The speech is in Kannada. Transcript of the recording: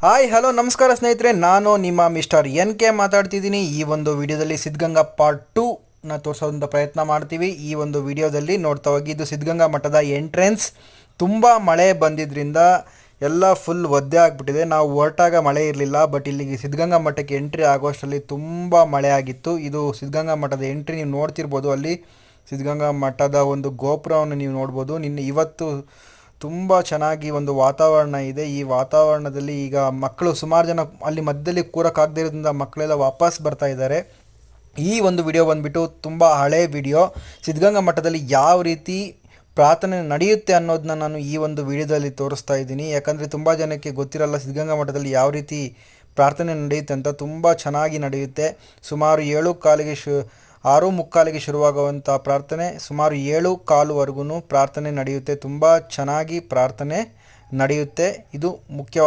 ಹಾಯ್ ಹಲೋ ನಮಸ್ಕಾರ ಸ್ನೇಹಿತರೆ, ನಾನು ನಿಮ್ಮ ಮಿಸ್ಟರ್ ಎನ್ ಕೆ ಮಾತಾಡ್ತಿದ್ದೀನಿ. ಈ ಒಂದು ವಿಡಿಯೋದಲ್ಲಿ ಸಿದ್ಧಗಂಗಾ ಪಾರ್ಟ್ 2ನ ತೋರಿಸೋದಂಥ ಪ್ರಯತ್ನ ಮಾಡ್ತೀವಿ. ಈ ಒಂದು ವಿಡಿಯೋದಲ್ಲಿ ನೋಡ್ತಾ ಹೋಗಿ, ಇದು ಸಿದ್ಧಗಂಗಾ ಮಠದ ಎಂಟ್ರೆನ್ಸ್. ತುಂಬ ಮಳೆ ಬಂದಿದ್ದರಿಂದ ಎಲ್ಲ ಫುಲ್ ಒದ್ದೆ ಆಗಿಬಿಟ್ಟಿದೆ. ನಾವು ಹೊರಟಾಗ ಮಳೆ ಇರಲಿಲ್ಲ, ಬಟ್ ಇಲ್ಲಿಗೆ ಸಿದ್ಧಗಂಗಾ ಮಠಕ್ಕೆ ಎಂಟ್ರಿ ಆಗೋಷ್ಟರಲ್ಲಿ ತುಂಬ ಮಳೆ ಆಗಿತ್ತು. ಇದು ಸಿದ್ಧಗಂಗಾ ಮಠದ ಎಂಟ್ರಿ, ನೀವು ನೋಡ್ತಿರ್ಬೋದು. ಅಲ್ಲಿ ಸಿದ್ಧಗಂಗಾ ಮಠದ ಒಂದು ಗೋಪುರವನ್ನು ನೀವು ನೋಡ್ಬೋದು. ಇವತ್ತು ತುಂಬ ಚೆನ್ನಾಗಿ ಒಂದು ವಾತಾವರಣ ಇದೆ. ಈ ವಾತಾವರಣದಲ್ಲಿ ಈಗ ಮಕ್ಕಳು ಸುಮಾರು ಜನ ಅಲ್ಲಿ ಮಧ್ಯದಲ್ಲಿ ಕೂರಕ್ಕಾಗದೇ ಇರೋದ್ರಿಂದ ಮಕ್ಕಳೆಲ್ಲ ವಾಪಸ್ ಬರ್ತಾ ಇದ್ದಾರೆ. ಈ ಒಂದು ವಿಡಿಯೋ ಬಂದುಬಿಟ್ಟು ತುಂಬ ಹಳೆ ವಿಡಿಯೋ. ಸಿದ್ಧಗಂಗಾ ಮಠದಲ್ಲಿ ಯಾವ ರೀತಿ ಪ್ರಾರ್ಥನೆ ನಡೆಯುತ್ತೆ ಅನ್ನೋದನ್ನ ನಾನು ಈ ಒಂದು ವಿಡಿಯೋದಲ್ಲಿ ತೋರಿಸ್ತಾ ಇದ್ದೀನಿ. ಯಾಕಂದರೆ ತುಂಬ ಜನಕ್ಕೆ ಗೊತ್ತಿರಲ್ಲ ಸಿದ್ಧಗಂಗಾ ಮಠದಲ್ಲಿ ಯಾವ ರೀತಿ ಪ್ರಾರ್ಥನೆ ನಡೆಯುತ್ತೆ ಅಂತ. ತುಂಬ ಚೆನ್ನಾಗಿ ನಡೆಯುತ್ತೆ. ಸುಮಾರು 6:45ಗೆ ಶುರುವಾಗುವಂಥ ಪ್ರಾರ್ಥನೆ ಸುಮಾರು 7:15ವರೆಗೂ ಪ್ರಾರ್ಥನೆ ನಡೆಯುತ್ತೆ. ತುಂಬ ಚೆನ್ನಾಗಿ ಪ್ರಾರ್ಥನೆ ನಡೆಯುತ್ತೆ. ಇದು ಮುಖ್ಯವಾದ